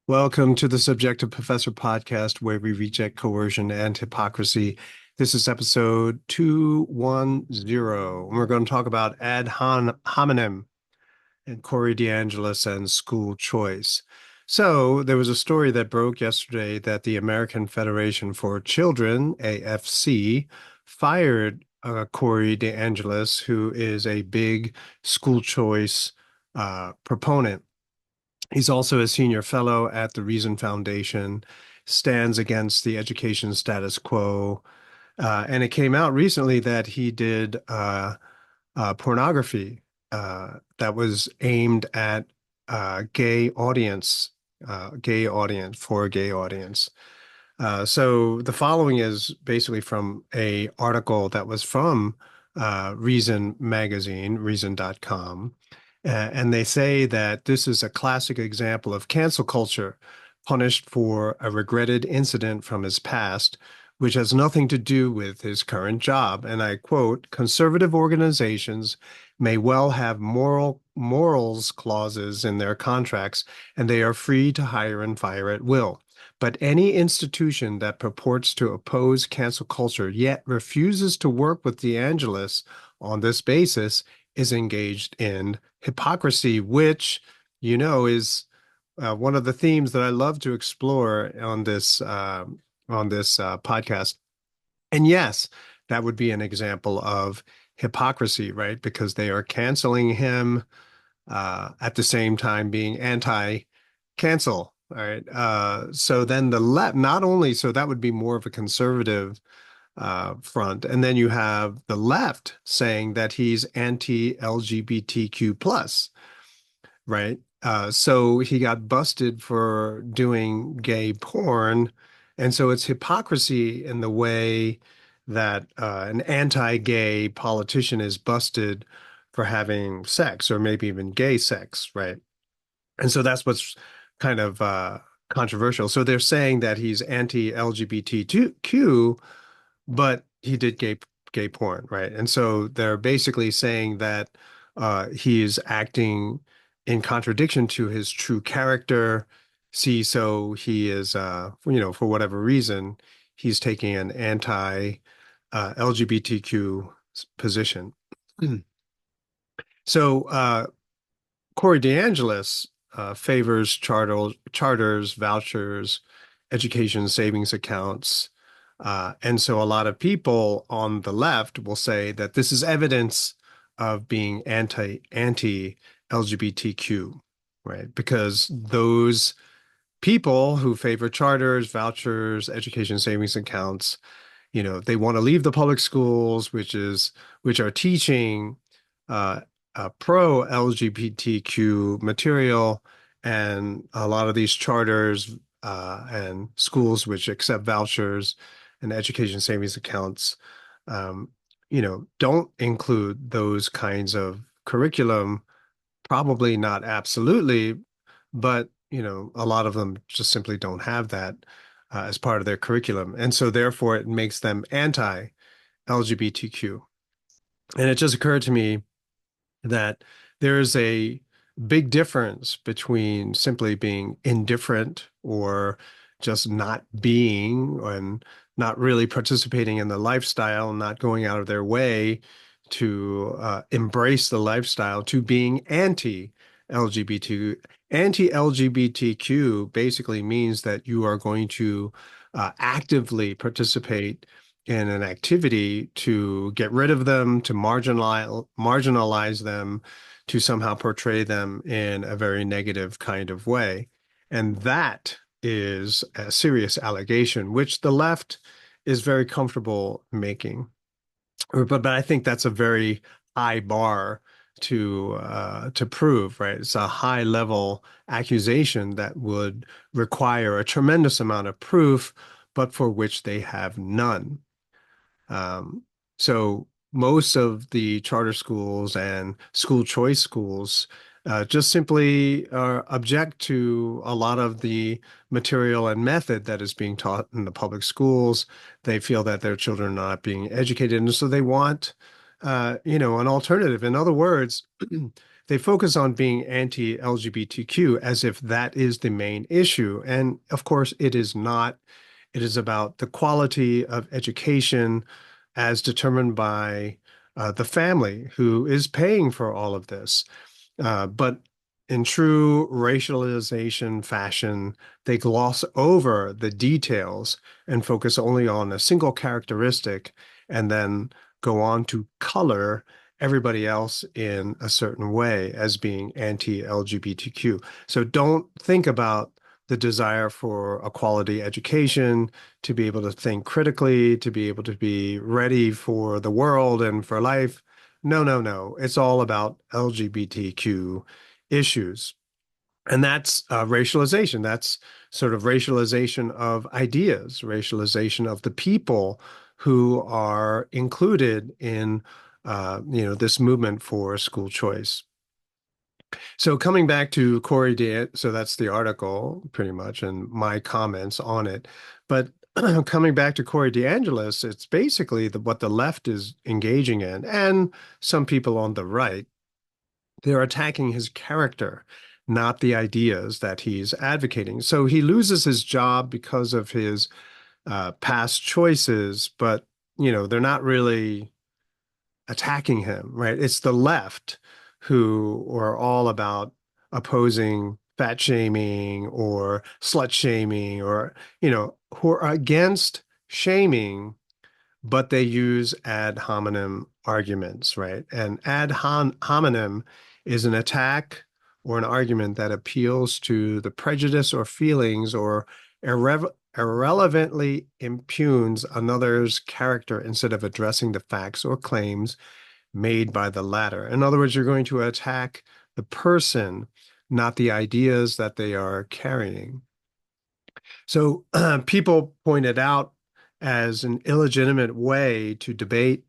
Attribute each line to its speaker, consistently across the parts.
Speaker 1: Welcome to the Subjective Professor podcast, where we reject coercion and hypocrisy. This is episode 210, and we're going to talk about Ad Hominem and Cory DeAngelis and school choice. So, there was a story that broke yesterday that the American Federation for Children, AFC, fired Cory DeAngelis, who is a big school choice proponent. He's also a senior fellow at the Reason Foundation, stands against the education status quo. And it came out recently that he did pornography that was aimed at gay audience for a gay audience. So the following is basically from a article that was from Reason magazine, reason.com. And they say that this is a classic example of cancel culture, punished for a regretted incident from his past, which has nothing to do with his current job. And I quote, conservative organizations may well have morals clauses in their contracts, and they are free to hire and fire at will. But any institution that purports to oppose cancel culture yet refuses to work with DeAngelis on this basis is engaged in hypocrisy, which, is one of the themes that I love to explore on this podcast. And yes, that would be an example of hypocrisy, right? Because they are canceling him at the same time being anti-cancel. All right. So then the left, not only, so that would be more of a conservative front. And then you have the left saying that he's anti-LGBTQ plus, right? So he got busted for doing gay porn. And so it's hypocrisy in the way that an anti-gay politician is busted for having sex or maybe even gay sex, right? And so that's what's kind of controversial. So they're saying that he's anti-LGBTQ, but he did gay porn, right? And so they're basically saying that he is acting in contradiction to his true character. See, so he is, for whatever reason, he's taking an anti-LGBTQ position. So Cory DeAngelis favors charters, vouchers, education savings accounts. And so a lot of people on the left will say that this is evidence of being anti-LGBTQ, right? Because those people who favor charters, vouchers, education savings accounts, they want to leave the public schools, which are teaching pro LGBTQ material, and a lot of these charters and schools which accept vouchers and education savings accounts, don't include those kinds of curriculum. Probably not absolutely, but a lot of them just simply don't have that as part of their curriculum, and so therefore it makes them anti-LGBTQ. And it just occurred to me that there's a big difference between simply being indifferent or just not being and not really participating in the lifestyle, not going out of their way to embrace the lifestyle, to being anti-LGBT. Anti-LGBTQ basically means that you are going to actively participate in an activity to get rid of them, to marginalize them, to somehow portray them in a very negative kind of way. And that is a serious allegation, which the left is very comfortable making. But I think that's a very high bar to prove, right? It's a high level accusation that would require a tremendous amount of proof, but for which they have none. So most of the charter schools and school choice schools just simply object to a lot of the material and method that is being taught in the public schools. They feel that their children are not being educated, and so they want, an alternative. In other words, they focus on being anti-LGBTQ as if that is the main issue. And of course, it is not. It is about the quality of education as determined by the family who is paying for all of this. But in true racialization fashion, they gloss over the details and focus only on a single characteristic and then go on to color everybody else in a certain way as being anti-LGBTQ. So don't think about the desire for a quality education, to be able to think critically, to be able to be ready for the world and for life. No, no, no. It's all about LGBTQ issues. And that's racialization. That's sort of racialization of ideas, racialization of the people who are included in, this movement for school choice. So coming back to Cory DeAngelis, so that's the article pretty much, and my comments on it. But coming back to Cory DeAngelis, it's basically what the left is engaging in, and some people on the right. They're attacking his character, not the ideas that he's advocating. So he loses his job because of his past choices, but they're not really attacking him, right? It's the left who are all about opposing fat shaming or slut shaming or, who are against shaming, but they use ad hominem arguments, right? And hominem is an attack or an argument that appeals to the prejudice or feelings or irrelevantly impugns another's character instead of addressing the facts or claims made by the latter. In other words, you're going to attack the person, not the ideas that they are carrying. So people pointed out as an illegitimate way to debate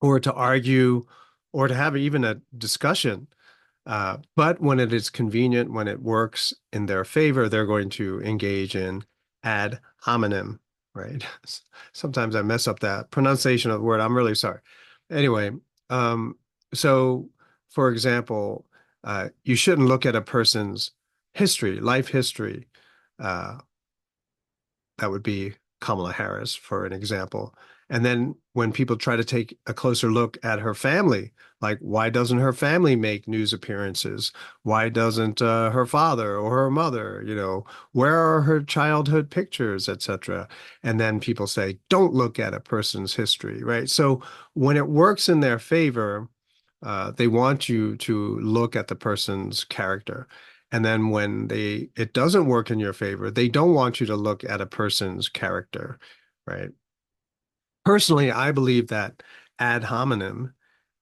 Speaker 1: or to argue or to have even a discussion. But when it is convenient, when it works in their favor, they're going to engage in ad hominem, right? Sometimes I mess up that pronunciation of the word. I'm really sorry. Anyway, um, so for example, you shouldn't look at a person's history, life history, uh, that would be Kamala Harris, for an example. And then when people try to take a closer look at her family, like why doesn't her family make news appearances? Why doesn't her father or her mother, where are her childhood pictures, etc.? And then people say, don't look at a person's history, right? So when it works in their favor, they want you to look at the person's character. And then when it doesn't work in your favor, they don't want you to look at a person's character, right? Personally, I believe that ad hominem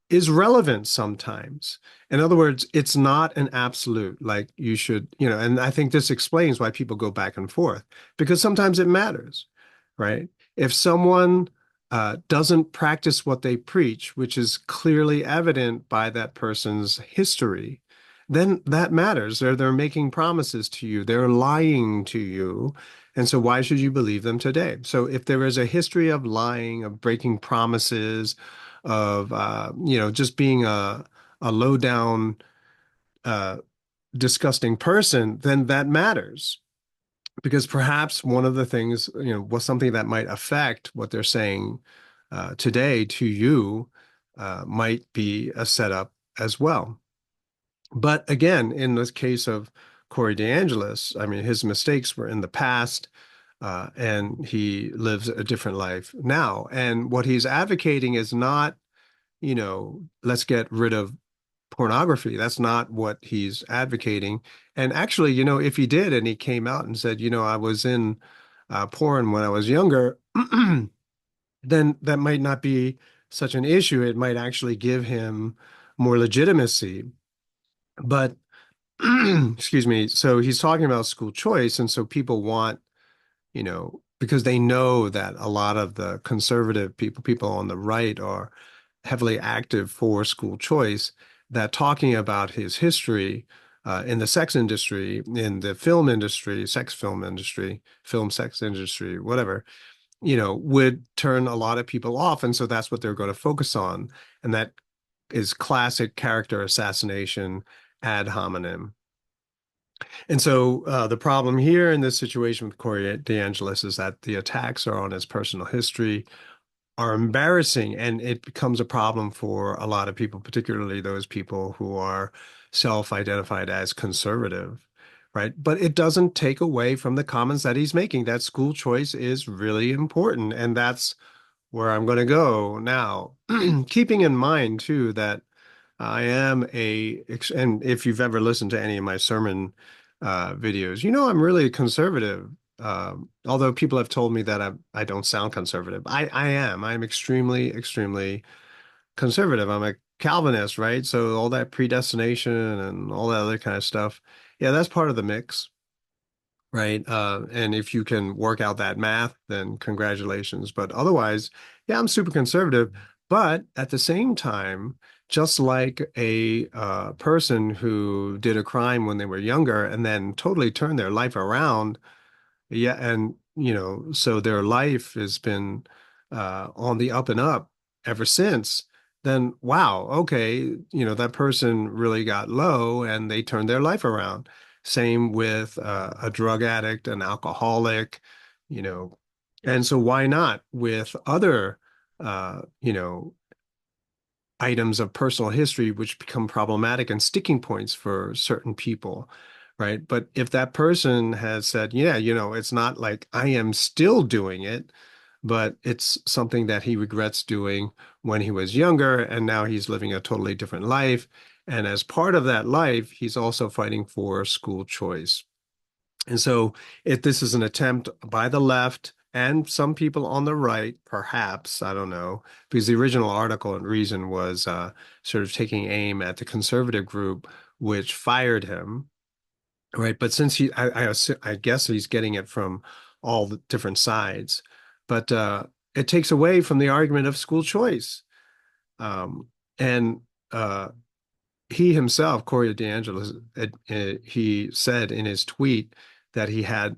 Speaker 1: is relevant sometimes. In other words, it's not an absolute, like you should, and I think this explains why people go back and forth, because sometimes it matters, right? If someone doesn't practice what they preach, which is clearly evident by that person's history, then that matters. They're making promises to you, they're lying to you. And so why should you believe them today? So if there is a history of lying, of breaking promises, of just being a low down uh, disgusting person, then that matters because perhaps one of the things was something that might affect what they're saying today to you might be a setup as well. But again, in this case of Cory DeAngelis, I mean, his mistakes were in the past. And he lives a different life now. And what he's advocating is not, let's get rid of pornography. That's not what he's advocating. And actually, if he did and he came out and said, I was in porn when I was younger, then that might not be such an issue. It might actually give him more legitimacy. But excuse me, so he's talking about school choice. And so people want, because they know that a lot of the conservative people on the right are heavily active for school choice, that talking about his history in the sex industry, in the film industry, sex film industry, film sex industry, whatever, would turn a lot of people off. And so that's what they're going to focus on. And that is classic character assassination ad hominem. And so the problem here in this situation with Cory DeAngelis is that the attacks are on his personal history, are embarrassing, and it becomes a problem for a lot of people, particularly those people who are self-identified as conservative, right? But it doesn't take away from the comments that he's making, that school choice is really important. And that's where I'm going to go now, keeping in mind too that I am and if you've ever listened to any of my sermon videos, you know I'm really conservative. Although people have told me that I don't sound conservative. I am. I'm extremely, extremely conservative. I'm a Calvinist, right? So all that predestination and all that other kind of stuff, yeah, that's part of the mix, right? And if you can work out that math, then congratulations. But otherwise, yeah, I'm super conservative. But at the same time, just like a person who did a crime when they were younger and then totally turned their life around, yeah, and so their life has been on the up and up ever since. Then, wow, okay, that person really got low and they turned their life around. Same with a drug addict, an alcoholic, you know, and so why not with other, items of personal history which become problematic and sticking points for certain people, right? But if that person has said, yeah, it's not like I am still doing it, but it's something that he regrets doing when he was younger, and now he's living a totally different life. And as part of that life, he's also fighting for school choice. And so, if this is an attempt by the left and some people on the right, perhaps, I don't know, because the original article and reason was sort of taking aim at the conservative group, which fired him, right? But since I guess he's getting it from all the different sides, but it takes away from the argument of school choice. And he himself, Cory DeAngelis, he said in his tweet that he had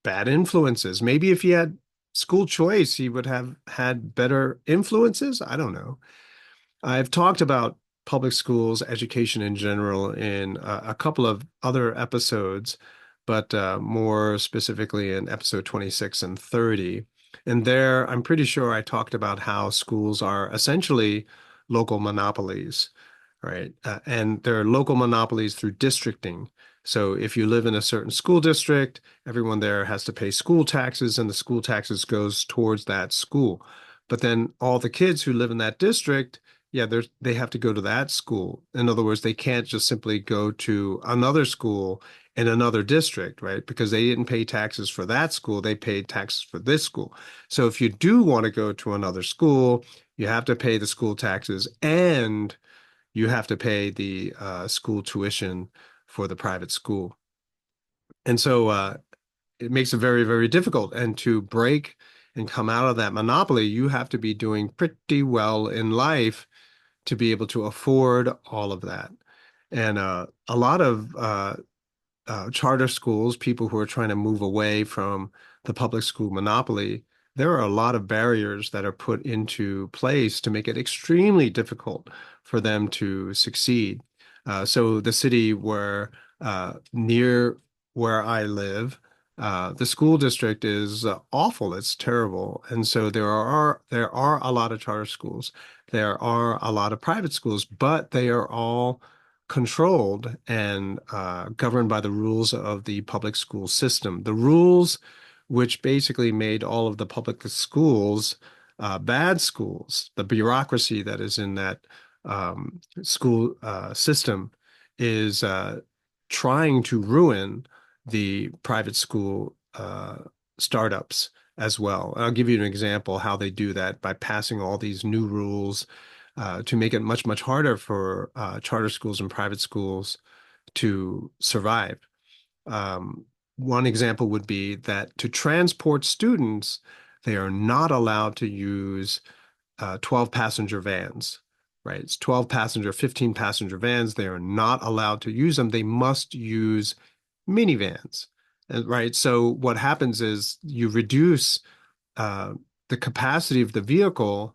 Speaker 1: bad influences. Maybe if he had school choice, he would have had better influences. I don't know. I've talked about public schools, education in general, in a couple of other episodes, but more specifically in episode 26 and 30. And there, I'm pretty sure I talked about how schools are essentially local monopolies, right? And there are local monopolies through districting. So if you live in a certain school district, everyone there has to pay school taxes, and the school taxes goes towards that school. But then all the kids who live in that district, yeah, they have to go to that school. In other words, they can't just simply go to another school in another district, right? Because they didn't pay taxes for that school, they paid taxes for this school. So if you do want to go to another school, you have to pay the school taxes and you have to pay the school tuition for the private school. And so it makes it very, very difficult. And to break and come out of that monopoly, you have to be doing pretty well in life to be able to afford all of that. And a lot of charter schools, people who are trying to move away from the public school monopoly, there are a lot of barriers that are put into place to make it extremely difficult for them to succeed. So the city where near where I live, the school district is awful. It's terrible. And so there are a lot of charter schools. There are a lot of private schools, but they are all controlled and governed by the rules of the public school system. The rules which basically made all of the public schools bad schools. The bureaucracy that is in that school system is trying to ruin the private school startups as well. I'll give you an example how they do that by passing all these new rules to make it much, much harder for charter schools and private schools to survive. One example would be that to transport students, they are not allowed to use 12 passenger vans, right? It's 12 passenger, 15 passenger vans. They are not allowed to use them. They must use minivans, right? So what happens is you reduce uh, the capacity of the vehicle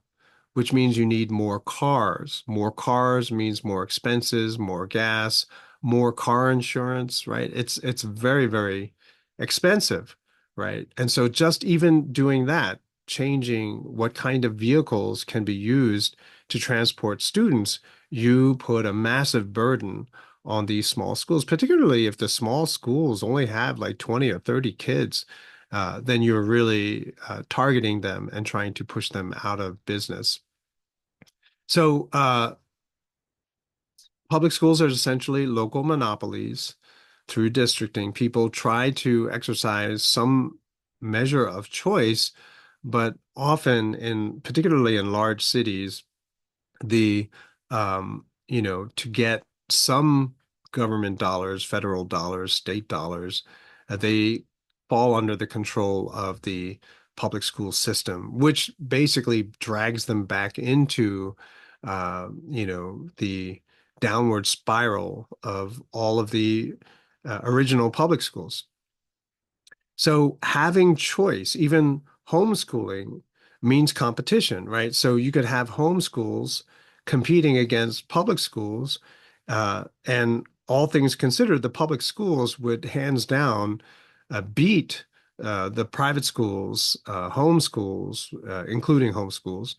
Speaker 1: which means you need more cars. More cars means more expenses, more gas, more car insurance, right? It's very, very expensive, right? And so just even doing that, changing what kind of vehicles can be used to transport students, you put a massive burden on these small schools, particularly if the small schools only have like 20 or 30 kids, then you're really targeting them and trying to push them out of business. So, public schools are essentially local monopolies through districting. People try to exercise some measure of choice, but often particularly in large cities, to get some government dollars, federal dollars, state dollars, they fall under the control of the public school system, which basically drags them back into, the downward spiral of all of the original public schools. So having choice, even homeschooling, means competition, right? So you could have homeschools competing against public schools, and all things considered, the public schools would hands down beat the private schools, homeschools, including homeschools,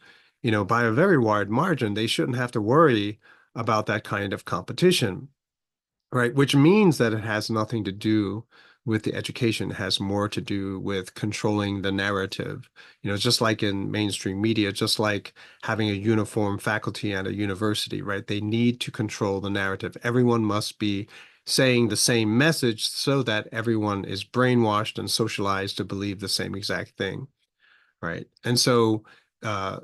Speaker 1: by a very wide margin. They shouldn't have to worry about that kind of competition. Right, which means that it has nothing to do with the education. It has more to do with controlling the narrative. Just like in mainstream media, just like having a uniform faculty at a university, right? They need to control the narrative. Everyone must be saying the same message so that everyone is brainwashed and socialized to believe the same exact thing, right? And so, uh,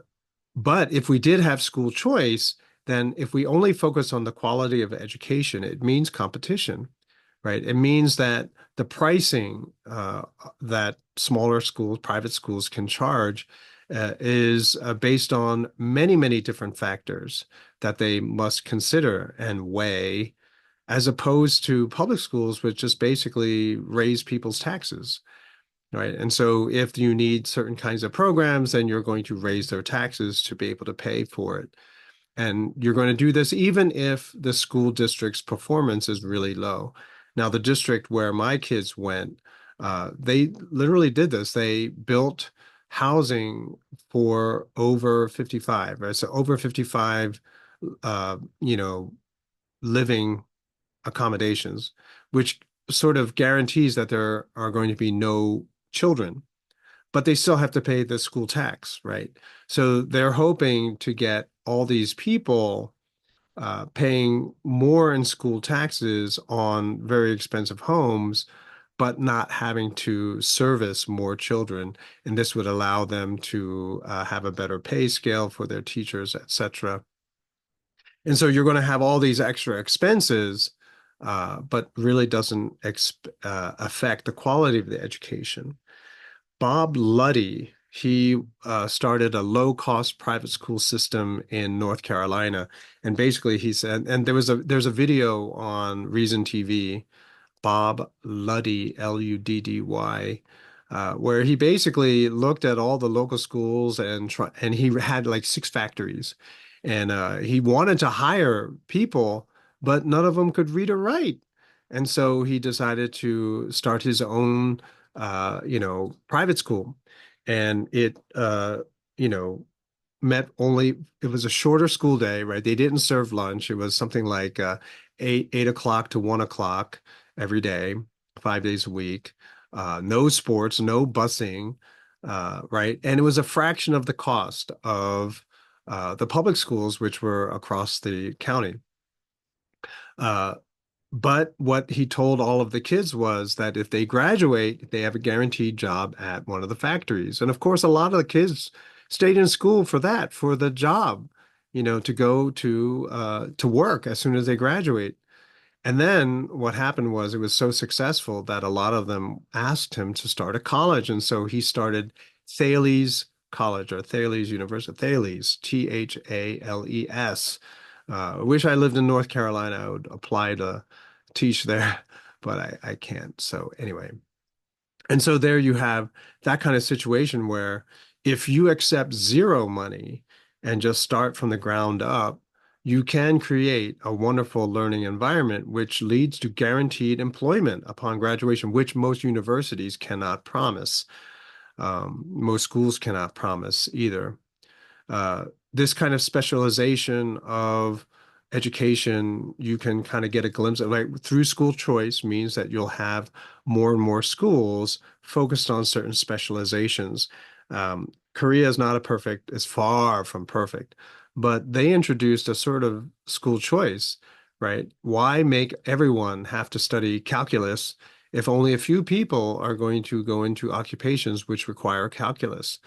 Speaker 1: but if we did have school choice, then if we only focus on the quality of education, it means competition, right? It means that the pricing that smaller schools, private schools can charge is based on many, many different factors that they must consider and weigh, as opposed to public schools, which just basically raise people's taxes. Right. And so if you need certain kinds of programs, then you're going to raise their taxes to be able to pay for it. And you're going to do this even if the school district's performance is really low. Now, the district where my kids went, they literally did this. They built housing for over 55, right? So over 55, uh, you know, living accommodations, which sort of guarantees that there are going to be no children, but they still have to pay the school tax, right? So they're hoping to get all these people paying more in school taxes on very expensive homes, but not having to service more children. And this would allow them to have a better pay scale for their teachers, et cetera. And so you're going to have all these extra expenses, but really doesn't affect the quality of the education. Bob Luddy, he started a low-cost private school system in North Carolina, and basically he said, and there's a video on Reason TV, Bob Luddy, Luddy, where he basically looked at all the local schools and he had like six factories, and he wanted to hire people, but none of them could read or write, and so he decided to start his own, private school, and you know, it was a shorter school day, right? They didn't serve lunch. It was something like 8 o'clock to 1 o'clock every day, 5 days a week. No sports, no busing, right? And it was a fraction of the cost of the public schools, which were across the county. Uh, but what he told all of the kids was that if they graduate, they have a guaranteed job at one of the factories. And of course, a lot of the kids stayed in school for that, for the job, to go to work as soon as they graduate. And then what happened was it was so successful that a lot of them asked him to start a college. And so he started Thales College or Thales University, Thales, Thales. I wish I lived in North Carolina. I would apply to teach there, but I can't. So anyway, and so there you have that kind of situation where if you accept zero money, and just start from the ground up, you can create a wonderful learning environment which leads to guaranteed employment upon graduation, which most universities cannot promise. Most schools cannot promise either. uh, this kind of specialization of education, you can kind of get a glimpse of, like, through school choice means that you'll have more and more schools focused on certain specializations. Korea is not a perfect, is far from perfect, but they introduced a sort of school choice, right? Why make everyone have to study calculus if only a few people are going to go into occupations which require calculus?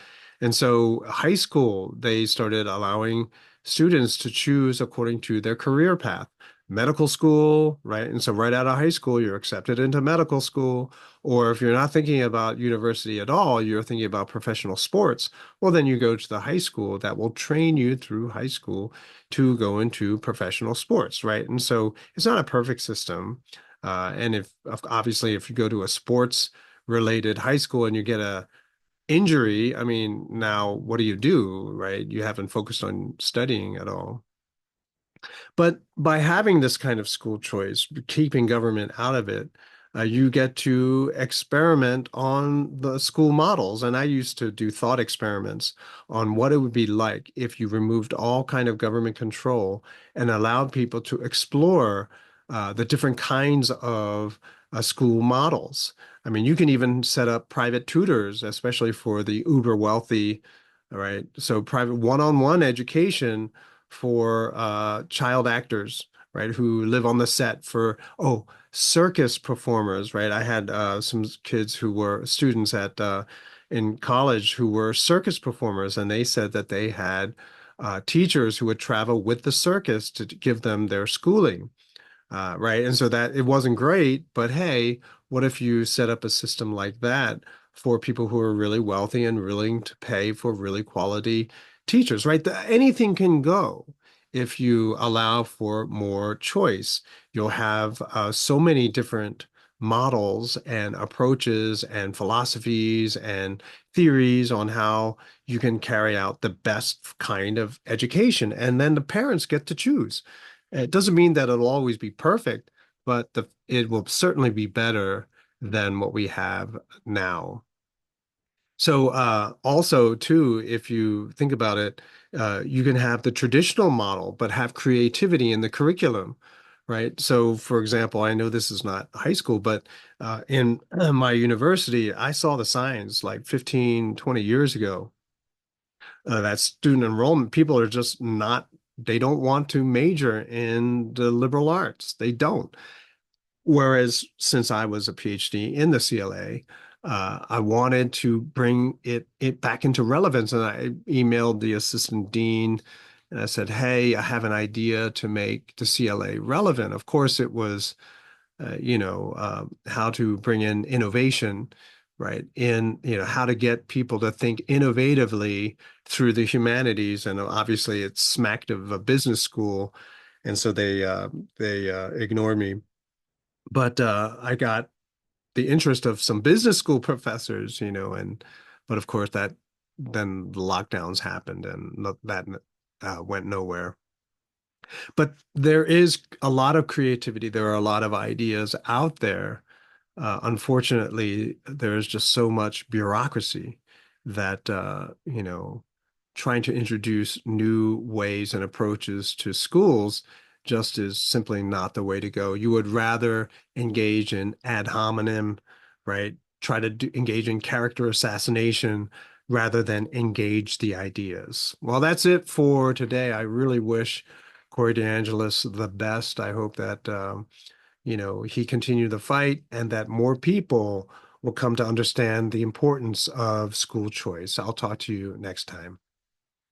Speaker 1: And so, high school, they started allowing students to choose according to their career path. Medical school, right? And so, right out of high school, you're accepted into medical school. Or if you're not thinking about university at all, you're thinking about professional sports, well, then you go to the high school that will train you through high school to go into professional sports, right? And so, it's not a perfect system. And if obviously, if you go to a sports related high school and you get a injury, I mean, now what do, right? You haven't focused on studying at all. But by having this kind of school choice, keeping government out of it, you get to experiment on the school models. And I used to do thought experiments on what it would be like if you removed all kind of government control and allowed people to explore the different kinds of school models. I mean, you can even set up private tutors, especially for the uber wealthy, all right? So private one-on-one education for child actors, right, who live on the set for, oh, circus performers, right? I had some kids who were students at in college who were circus performers, and they said that they had teachers who would travel with the circus to give them their schooling. Right. And so that it wasn't great, but hey, what if you set up a system like that for people who are really wealthy and willing to pay for really quality teachers, right? Anything can go if you allow for more choice. You'll have so many different models and approaches and philosophies and theories on how you can carry out the best kind of education. And then the parents get to choose. It doesn't mean that it'll always be perfect, but it will certainly be better than what we have now. So also too, if you think about it, you can have the traditional model, but have creativity in the curriculum, right? So for example, I know this is not high school, but in my university, I saw the signs like 15, 20 years ago that student enrollment, people are just not, they don't want to major in the liberal arts. They don't. Whereas since I was a PhD in the CLA, I wanted to bring it back into relevance. And I emailed the assistant dean and I said, hey, I have an idea to make the CLA relevant. Of course, it was how to bring in innovation, right? In, how to get people to think innovatively through the humanities. And obviously it's smacked of a business school. And so they ignored me. But I got the interest of some business school professors, but of course that then the lockdowns happened and that went nowhere. But there is a lot of creativity. There are a lot of ideas out there. Unfortunately, there's just so much bureaucracy that, trying to introduce new ways and approaches to schools just is simply not the way to go. You would rather engage in ad hominem, right? Try to engage in character assassination rather than engage the ideas. Well, that's it for today. I really wish Cory DeAngelis the best. I hope that he continued the fight and that more people will come to understand the importance of school choice. I'll talk to you next time.